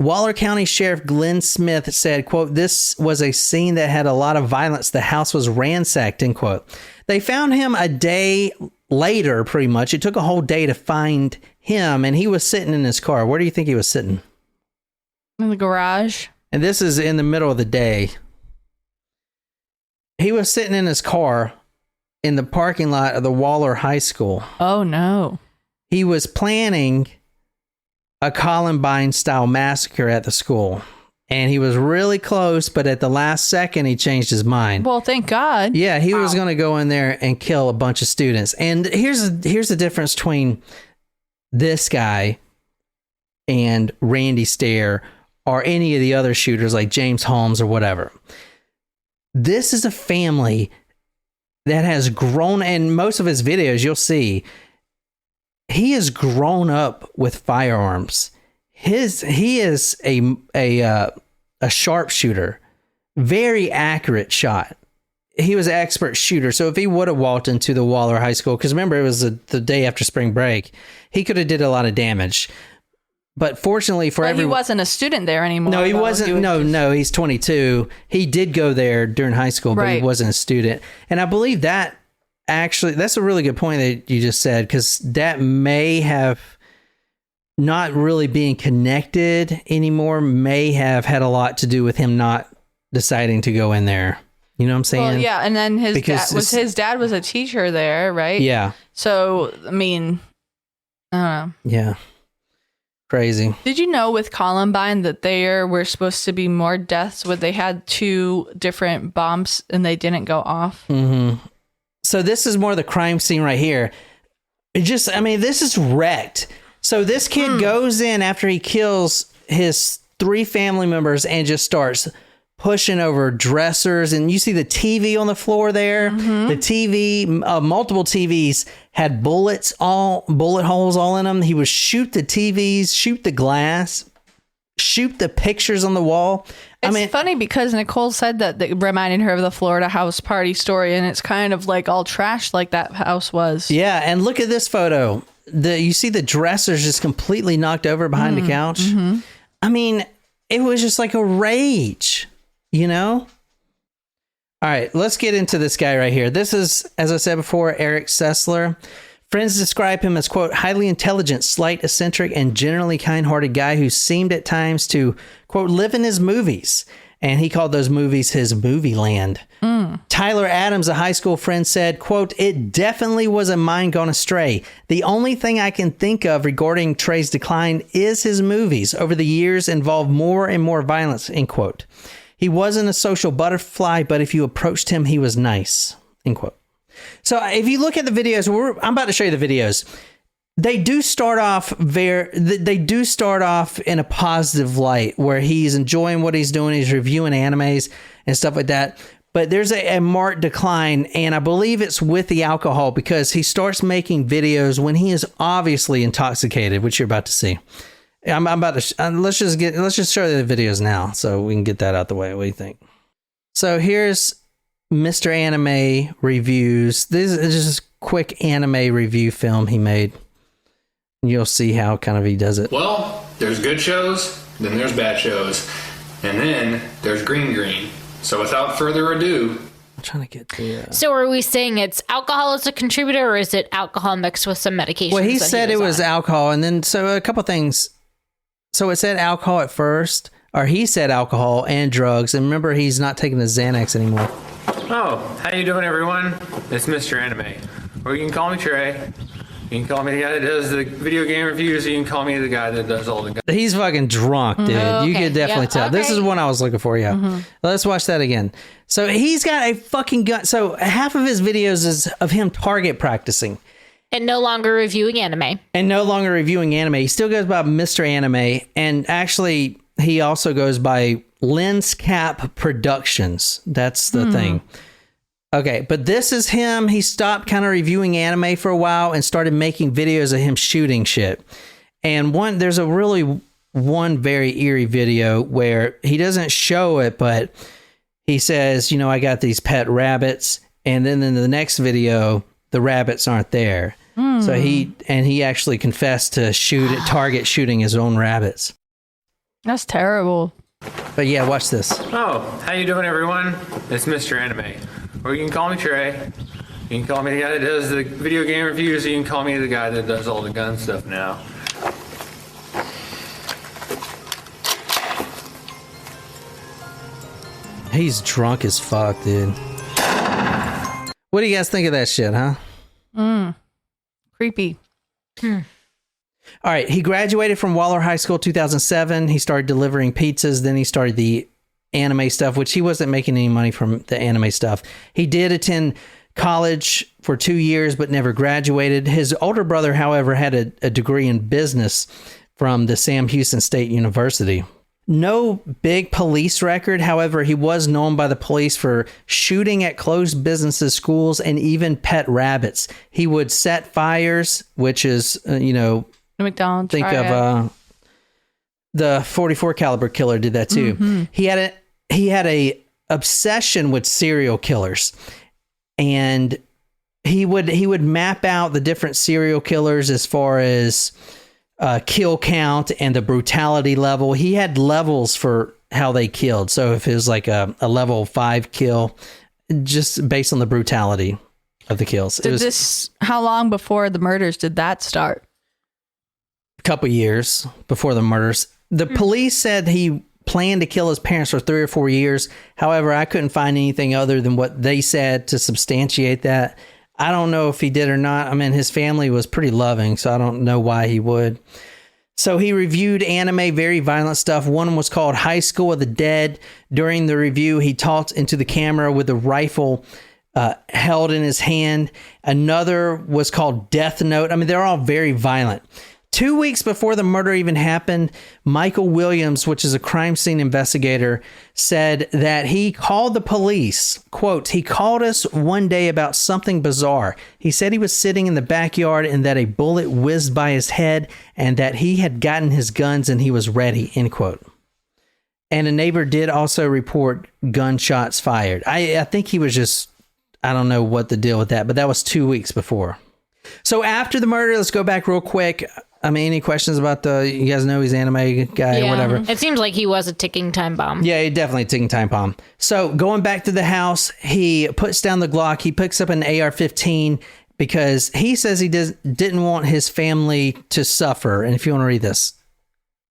Waller County Sheriff Glenn Smith said, quote, this was a scene that had a lot of violence. The house was ransacked, end quote. They found him a day later, pretty much. It took a whole day to find him, and he was sitting in his car. Where do you think he was sitting? In the garage. And this is in the middle of the day. He was sitting in his car in the parking lot of the Waller High School. Oh, no. He was planning a Columbine-style massacre at the school. And he was really close, but at the last second, he changed his mind. Well, thank God. Yeah, he was going to go in there and kill a bunch of students. And here's the difference between this guy and Randy Stair or any of the other shooters like James Holmes or whatever. This is a family that has grown, and most of his videos, you'll see, he has grown up with firearms. He is a sharpshooter, very accurate shot. He was an expert shooter. So if he would have walked into the Waller High School, because remember it was the day after spring break, he could have did a lot of damage. But fortunately for everyone, he wasn't a student there anymore. No, he wasn't. No, he's 22. He did go there during high school, but he wasn't a student. And I believe that actually, that's a really good point that you just said, because that may have not really being connected anymore, may have had a lot to do with him not deciding to go in there. You know what I'm saying? Well, yeah, and then his dad was a teacher there, right? Yeah. So, I mean, I don't know. Yeah. Crazy. Did you know with Columbine that there were supposed to be more deaths when they had 2 different bombs and they didn't go off? Mm-hmm. So this is more the crime scene right here. This is wrecked. So this kid goes in after he kills his 3 family members and just starts pushing over dressers, and you see the TV on the floor there. Mm-hmm. The TV, multiple TVs had bullet holes all in them. He would shoot the TVs, shoot the glass, shoot the pictures on the wall. It's funny because Nicole said that reminded her of the Florida house party story, and it's kind of like all trashed like that house was. Yeah, and look at this photo. You see the dressers just completely knocked over behind the couch. Mm-hmm. I mean, it was just like a rage. You know? All right, let's get into this guy right here. This is, as I said before, Eric Sesler. Friends describe him as, quote, highly intelligent, slight, eccentric, and generally kind-hearted guy who seemed at times to, quote, live in his movies. And he called those movies his movie land. Tyler Adams, a high school friend, said, quote, it definitely was a mind gone astray. The only thing I can think of regarding Trey's decline is his movies over the years involved more and more violence, end quote. He wasn't a social butterfly, but if you approached him, he was nice, end quote. So if you look at the videos, I'm about to show you the videos. They do start off in a positive light where he's enjoying what he's doing. He's reviewing animes and stuff like that. But there's a marked decline, and I believe it's with the alcohol because he starts making videos when he is obviously intoxicated, which you're about to see. I'm about to let's just show you the videos now so we can get that out the way. What do you think? So here's Mr. Anime Reviews. This is just a quick anime review film he made. You'll see how kind of he does it. Well, there's good shows, then there's bad shows, and then there's green. So without further ado, I'm trying to get the... So are we saying it's alcohol as a contributor, or is it alcohol mixed with some medication? Well, he said it was alcohol, and then so a couple things. So it said alcohol at first, or he said alcohol and drugs, and remember he's not taking the Xanax anymore. oh, how you doing, everyone? It's Mr. Anime. Or you can call me Trey. You can call me the guy that does the video game reviews, or you can call me the guy that does all the... He's fucking drunk, dude. Oh, okay. You can definitely tell. Okay. This is one I was looking for, yeah. Mm-hmm. Let's watch that again. So he's got a fucking gun. So half of his videos is of him target practicing. And no longer reviewing anime. He still goes by Mr. Anime. And actually, he also goes by Lens Cap Productions. That's the thing. Okay, but this is him. He stopped kind of reviewing anime for a while and started making videos of him shooting shit. And there's a really very eerie video where he doesn't show it, but he says, you know, I got these pet rabbits. And then in the next video, the rabbits aren't there. So he actually confessed to target shooting his own rabbits. That's terrible. But yeah, watch this. Oh, how you doing, everyone? It's Mr. Anime. Or you can call me Trey. You can call me the guy that does the video game reviews. You can call me the guy that does all the gun stuff now. He's drunk as fuck, dude. What do you guys think of that shit, huh? Creepy. All right, he graduated from Waller High School 2007. He started delivering pizzas. Then he started the anime stuff, which he wasn't making any money from the anime stuff. He did attend college for 2 years, but never graduated. His older brother, however, had a degree in business from the Sam Houston State University. No big police record. However, he was known by the police for shooting at closed businesses, schools, and even pet rabbits. He would set fires, which is, The McDonald's. think of the 44 caliber killer did that too. Mm-hmm. He had a obsession with serial killers, and he would map out the different serial killers as far as kill count and the brutality level. He had levels for how they killed. So if it was like a level 5 kill, just based on the brutality of the kills. How long before the murders did that start? A couple years before the murders. The police said he planned to kill his parents for 3 or 4 years. However, I couldn't find anything other than what they said to substantiate that. I don't know if he did or not. I mean, his family was pretty loving, so I don't know why he would. So he reviewed anime, very violent stuff. One was called High School of the Dead. During the review, he talked into the camera with a rifle held in his hand. Another was called Death Note. I mean, they're all very violent. 2 weeks before the murder even happened, Michael Williams, which is a crime scene investigator, said that he called the police. Quote, he called us one day about something bizarre. He said he was sitting in the backyard and that a bullet whizzed by his head and that he had gotten his guns and he was ready, end quote. And a neighbor did also report gunshots fired. I think he was just, I don't know what the deal with that, but that was 2 weeks before. So after the murder, let's go back real quick. I mean, any questions about you guys know he's an anime guy or whatever? It seems like he was a ticking time bomb. Yeah, he definitely a ticking time bomb. So going back to the house, he puts down the Glock. He picks up an AR-15 because he says he didn't want his family to suffer. And if you want to read this.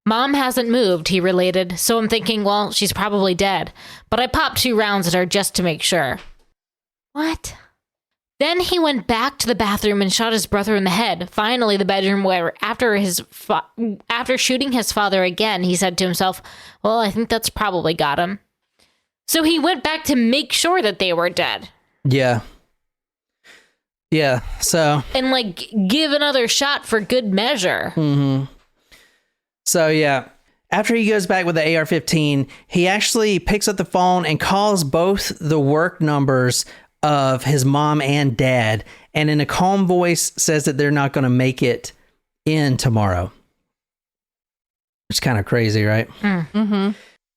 Mom hasn't moved, he related, so I'm thinking, well, she's probably dead. But I popped 2 rounds at her just to make sure. What? Then he went back to the bathroom and shot his brother in the head. Finally, the bedroom where after shooting his father again, he said to himself, well, I think that's probably got him. So he went back to make sure that they were dead. Yeah. Yeah, so. And like give another shot for good measure. Mm-hmm. So, yeah. After he goes back with the AR-15, he actually picks up the phone and calls both the work numbers of his mom and dad, and in a calm voice says that they're not going to make it in tomorrow. It's kind of crazy, right? Mm-hmm.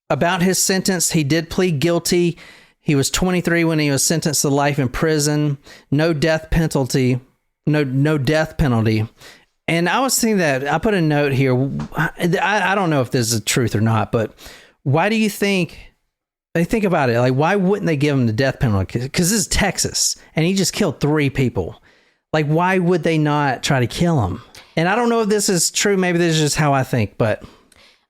About his sentence, he did plead guilty. He was 23 when he was sentenced to life in prison. No death penalty. No death penalty. And I was thinking that, I put a note here. I don't know if this is the truth or not, but why do you think... Think about it. Like, why wouldn't they give him the death penalty? Because this is Texas, and he just killed 3 people. Like, why would they not try to kill him? And I don't know if this is true. Maybe this is just how I think, but...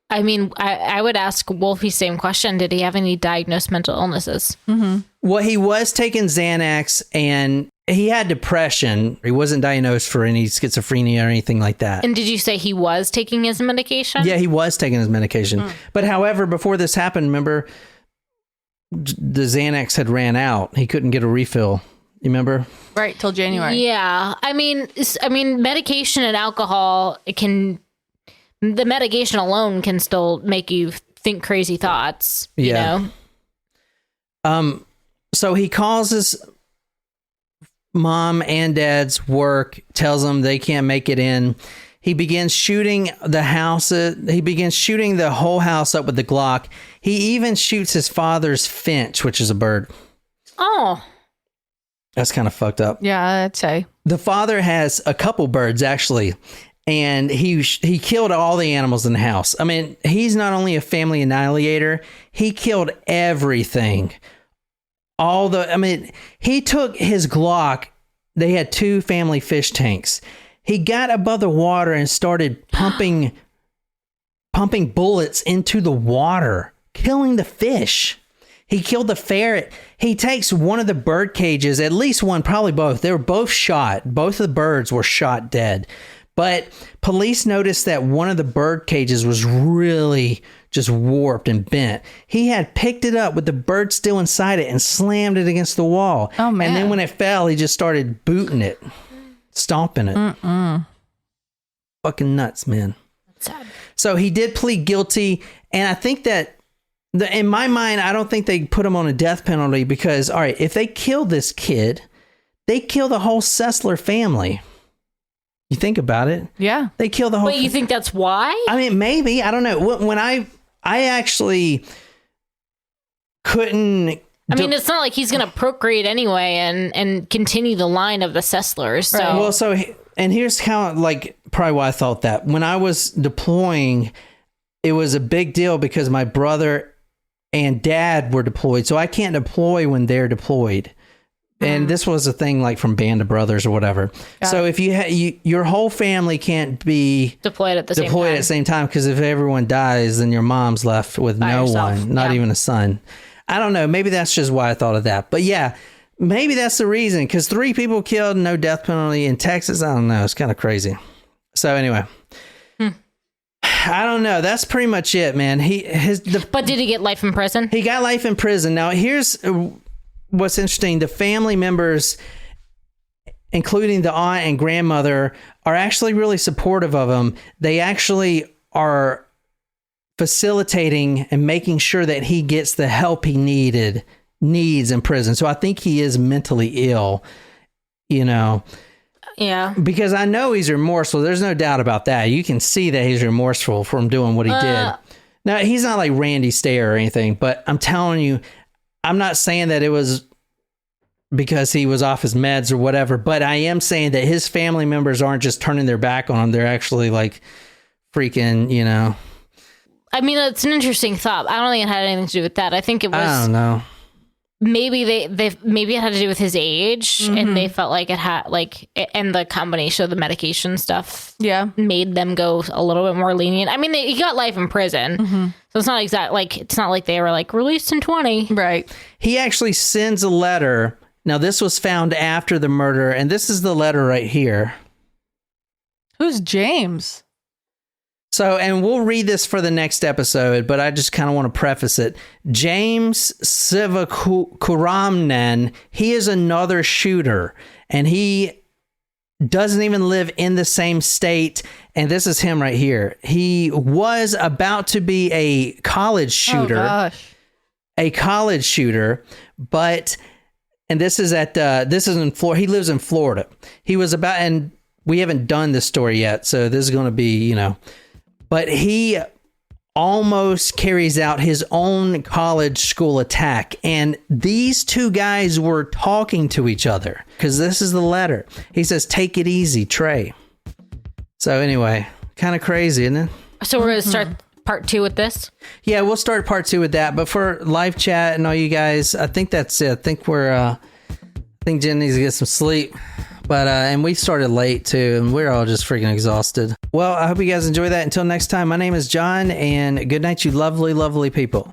I mean, I would ask Wolfie same question. Did he have any diagnosed mental illnesses? Mm-hmm. Well, he was taking Xanax, and he had depression. He wasn't diagnosed for any schizophrenia or anything like that. And did you say he was taking his medication? Yeah, he was taking his medication. But however, before this happened, remember... the Xanax had ran out. He couldn't get a refill. You remember? Right, till January. Yeah. I mean, medication and alcohol, the medication alone can still make you think crazy thoughts, you know? So he calls his mom and dad's work, tells them they can't make it in. He begins shooting the house. He begins shooting the whole house up with the Glock. He even shoots his father's finch, which is a bird. Oh. That's kind of fucked up. Yeah, I'd say. The father has a couple birds, actually, and he killed all the animals in the house. I mean, he's not only a family annihilator, he killed everything. He took his Glock they had 2 family fish tanks. He got above the water and started pumping bullets into the water, killing the fish. He killed the ferret. He takes one of the bird cages, at least one, probably both. They were both shot. Both of the birds were shot dead. But police noticed that one of the bird cages was really just warped and bent. He had picked it up with the bird still inside it and slammed it against the wall. Oh, man. And then when it fell, he just started booting it, stomping it. Fucking nuts, man. That's sad. So he did plead guilty. And I think that in my mind, I don't think they put him on a death penalty because, all right, if they kill this kid, they kill the whole Sesler family. You think about it. Yeah. They kill the whole... Wait, you think that's why? I mean, maybe. I don't know. When I actually couldn't... I mean, it's not like he's going to procreate anyway and continue the line of the Seslers. So. Right. Well, and here's how, like, probably why I thought that. When I was deploying, it was a big deal because my brother and dad were deployed. So I can't deploy when they're deployed. And this was a thing like from Band of Brothers or whatever. So if your whole family can't be deployed at the same time because if everyone dies, then your mom's left with no yourself. one, not even a son. I don't know. Maybe that's just why I thought of that. But yeah, maybe that's the reason because 3 people killed, no death penalty in Texas. I don't know. It's kind of crazy. So anyway, I don't know. That's pretty much it, man. But did he get life in prison? He got life in prison. Now here's what's interesting. The family members, including the aunt and grandmother, are actually really supportive of him. They actually are facilitating and making sure that he gets the help he needs in prison. So I think he is mentally ill, Yeah. because I know he's remorseful. There's no doubt about that. You can see that he's remorseful from doing what he did. Now, he's not like Randy Stair or anything, but I'm telling you, I'm not saying that it was because he was off his meds or whatever, but I am saying that his family members aren't just turning their back on him. They're actually like freaking, I mean, it's an interesting thought. I don't think it had anything to do with that. I think it was... I don't know. Maybe maybe it had to do with his age, and they felt like it had and the combination of the medication stuff, made them go a little bit more lenient. I mean, he got life in prison, so it's not it's not like they were like released in 20, right? He actually sends a letter. Now, this was found after the murder, and this is the letter right here. Who's James? So, and we'll read this for the next episode, but I just kind of want to preface it. James Sivakuramnan, he is another shooter, and he doesn't even live in the same state. And this is him right here. He was about to be a college shooter. Oh, gosh. A college shooter, but, and this is in Florida. He lives in Florida. He was about, and we haven't done this story yet, so this is going to be, but he almost carries out his own college school attack. And these 2 guys were talking to each other because this is the letter. He says, "Take it easy, Trey." So anyway, kind of crazy, isn't it? So we're going to start part 2 with this? Yeah, we'll start part 2 with that. But for live chat and all you guys, I think that's it. I think I think Jen needs to get some sleep. But, and we started late too, and we're all just freaking exhausted. Well, I hope you guys enjoy that. Until next time, my name is John, and good night, you lovely, lovely people.